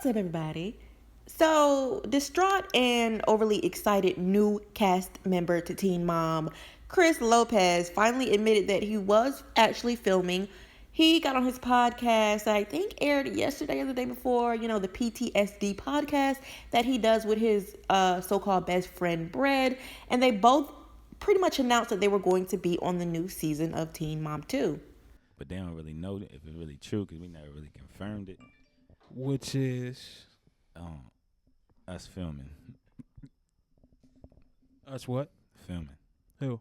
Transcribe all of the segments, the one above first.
What's up, everybody? So, distraught and overly excited new cast member to Teen Mom, Chris Lopez, finally admitted that he was actually filming. He got on his podcast, I think aired yesterday or the day before, the PTSD podcast that he does with his so-called best friend, Brad. And they both pretty much announced that they were going to be on the new season of Teen Mom 2. But they don't really know if it's really true because we never really confirmed it. Which is us filming. Us what? Filming. Who?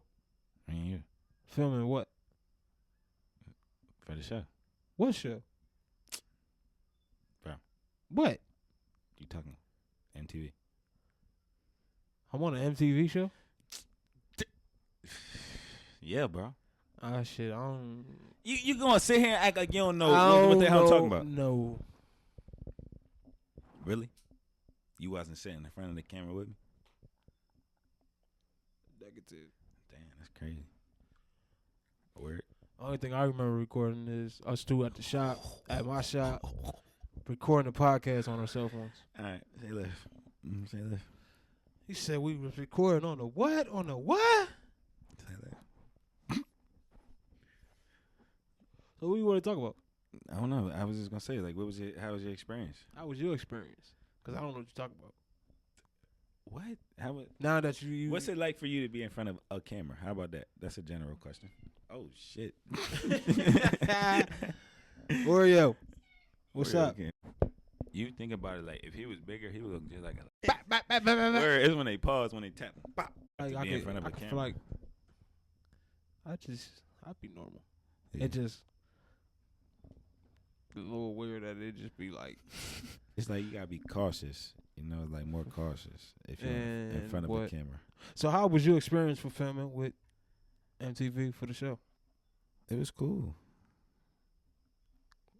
Me and you. Filming what? For the show. What show? Bro. What? You talking MTV. I'm on an MTV show? Yeah, bro. Ah, shit, I don't... You gonna sit here and act like you don't know what the hell I'm talking about? No. Really? You wasn't sitting in front of the camera with me? Negative. Damn, that's crazy. Word. Only thing I remember recording is us two at the shop, at my shop, recording the podcast on our cell phones. All right, say left. Say left. He said we was recording on the what? On the what? Say left. So what you want to talk about? I don't know. I was just gonna say, like, how was your experience? How was your experience? Because I don't know what you're talking about. What? How? Now that you What's it like for you to be in front of a camera? How about that? That's a general question. Oh shit. Oreo, what's Oreo up? again. You think about it, like, if he was bigger, he would look just like a. Where it's when they pause, when they tap. Bop, to be in front of a camera. Feel like I'd be normal. Yeah. It just a little weird that it just be like. It's like you gotta be cautious, like more cautious if you're in front of a camera. So how was your experience for filming with MTV for the show? It was cool.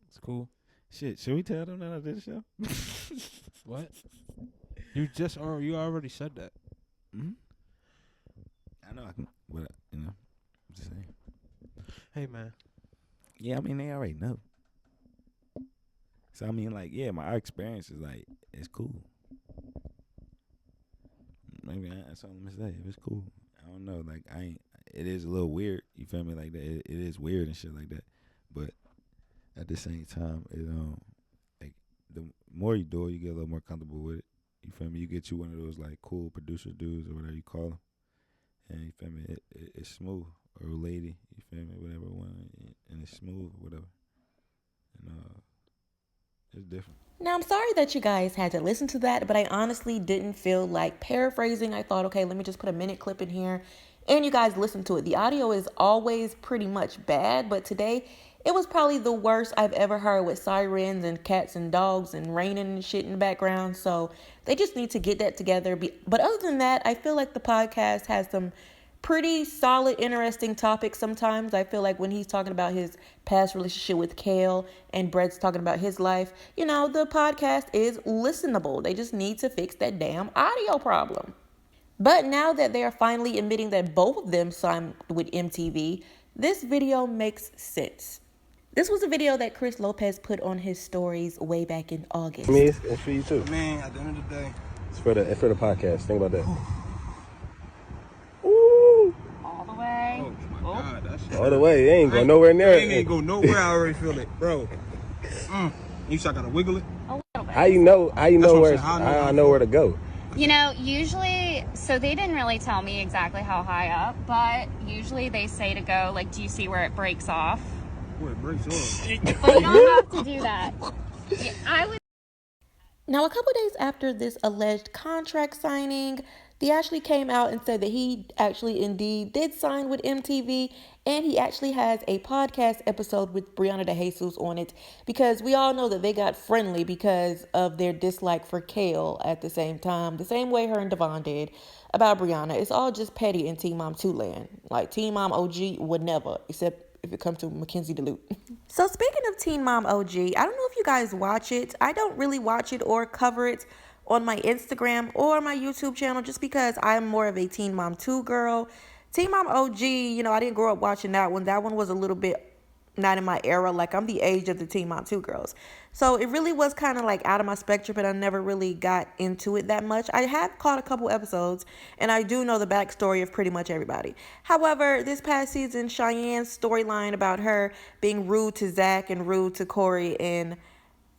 It's cool. Shit, should we tell them that I did the show? What? You already said that. Mm-hmm. I know I can, but just saying. Hey man. Yeah, I mean they already know. So I mean, like, yeah, our experience is like it's cool. Maybe that's all I'm gonna say. It was cool. I don't know, like it is a little weird. You feel me? Like that. It is weird and shit like that. But at the same time, like the more you do it, you get a little more comfortable with it. You feel me? You get you one of those like cool producer dudes or whatever you call them, and you feel me? It's smooth, or lady. You feel me? Whatever one, and it's smooth, whatever. And it's different. Now, I'm sorry that you guys had to listen to that, but I honestly didn't feel like paraphrasing. I thought, okay, let me just put a minute clip in here and you guys listen to it. The audio is always pretty much bad, but today it was probably the worst I've ever heard, with sirens and cats and dogs and raining and shit in the background. So they just need to get that together. But other than that, I feel like the podcast has some pretty solid, interesting topics sometimes. I feel like when he's talking about his past relationship with Kale and Brett's talking about his life, the podcast is listenable. They just need to fix that damn audio problem. But now that they are finally admitting that both of them signed with MTV, this video makes sense. This was a video that Chris Lopez put on his stories way back in August. I mean, it's for you too. Man, at the end of the day, It's for the podcast. Think about that. All the way. oh my God, that shit. All the way, it ain't going nowhere near It ain't it. go nowhere. I already feel it, bro. You still gotta wiggle it. A little bit. How you know what I'm where? saying. How I know where to go. Usually, so they didn't really tell me exactly how high up, but usually they say to go, like, do you see where it breaks off? Boy, it breaks off. But you don't have to do that. Yeah, I would. Now, a couple days after this alleged contract signing, he actually came out and said that he actually indeed did sign with MTV, and he actually has a podcast episode with Brianna DeJesus on it, because we all know that they got friendly because of their dislike for Kale at the same time, the same way her and Devon did about Brianna. It's all just petty in Teen Mom 2 land. Like, Teen Mom OG would never, except if it comes to Mackenzie Duluth. So speaking of Teen Mom OG, I don't know if you guys watch it. I don't really watch it or cover it on my Instagram or my YouTube channel, just because I'm more of a Teen Mom 2 girl. Teen Mom OG, I didn't grow up watching that one. That one was a little bit not in my era. Like, I'm the age of the Teen Mom 2 girls. So it really was kind of like out of my spectrum, but I never really got into it that much. I have caught a couple episodes, and I do know the backstory of pretty much everybody. However, this past season, Cheyenne's storyline about her being rude to Zach and rude to Corey and,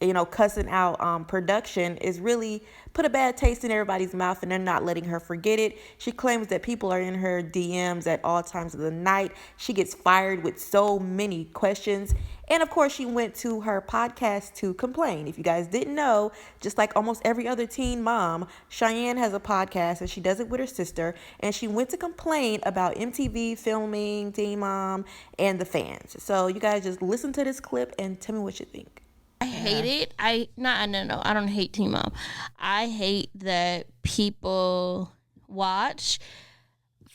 you know, cussing out production is really put a bad taste in everybody's mouth, and they're not letting her forget it. She claims that people are in her DMs at all times of the night. She gets fired with so many questions. And of course, she went to her podcast to complain. If you guys didn't know, just like almost every other teen mom, Cheyenne has a podcast, and she does it with her sister. And she went to complain about MTV filming Teen Mom and the fans. So you guys just listen to this clip and tell me what you think. I hate it. I don't hate Teen Mom. I hate that people watch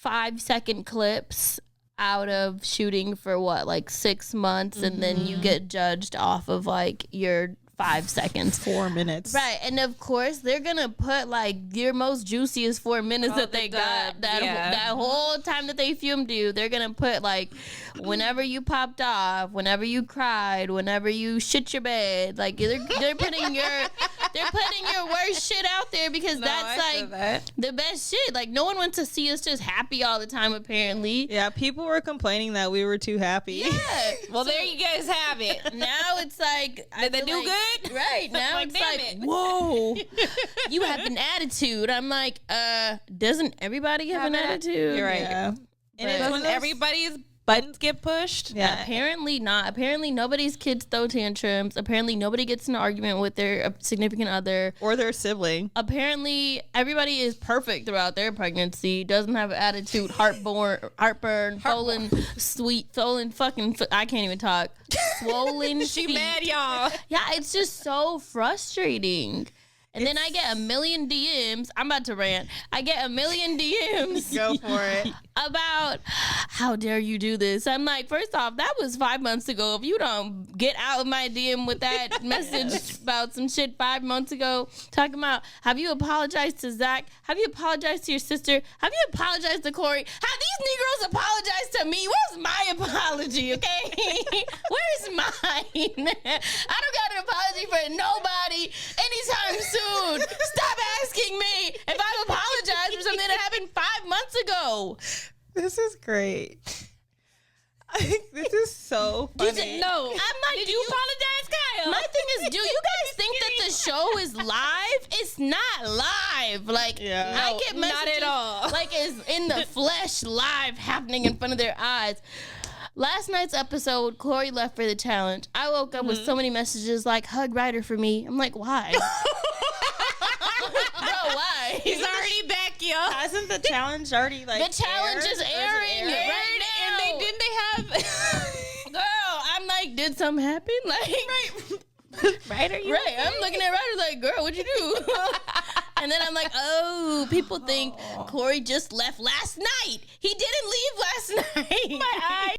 5-second clips out of shooting for like 6 months, and then you get judged off of like your 5 seconds, 4 minutes, right? And of course they're gonna put like your most juiciest 4 minutes that they got that whole time that they filmed you. They're gonna put like whenever you popped off, whenever you cried, whenever you shit your bed. Like they're putting your worst shit out there, because that's the best shit. Like, no one wants to see us just happy all the time, apparently. Yeah, people were complaining that we were too happy. Yeah. Well, there you guys have it. Now it's like, did they do good? Right. Now Like, it's damn like, it. whoa, you have an attitude. I'm like, doesn't everybody have an attitude? You're right. Yeah. And it's when everybody's buttons get pushed. Yeah. Apparently not. Apparently nobody's kids throw tantrums. Apparently nobody gets in an argument with their significant other or their sibling. Apparently everybody is perfect throughout their pregnancy. Doesn't have an attitude. Heartburn, swollen fucking. I can't even talk. Swollen. She feet. mad, y'all. Yeah, it's just so frustrating. And then I get a million DMs. I'm about to rant. I get a million DMs. Go for it. About how dare you do this. I'm like, first off, that was 5 months ago. If you don't get out of my DM with that message about some shit 5 months ago, talking about, have you apologized to Zach? Have you apologized to your sister? Have you apologized to Corey? Have these Negroes apologized to me? Where's my apology, okay? Where's mine? I don't got an apology for nobody anytime soon. Stop asking me if I've apologized for something that happened 5 months ago. This is great. This is so funny. I'm like, did you apologize, Kyle? My thing is, do you guys think that the show is live? It's not live. Like, I get messages not at all. like it's in the flesh, live, happening in front of their eyes. Last night's episode, Corey left for the challenge. I woke up with so many messages like, hug Ryder for me. I'm like, why? Bro, why? He's already back, yo. Hasn't the challenge already like the challenge is airing right now? And didn't they have Girl, I'm like, did something happen? Like, Ryder, you right. I'm looking at Ryder like, girl, what'd you do? And then I'm like, oh, people think Corey just left last night. He didn't leave last night. My eye.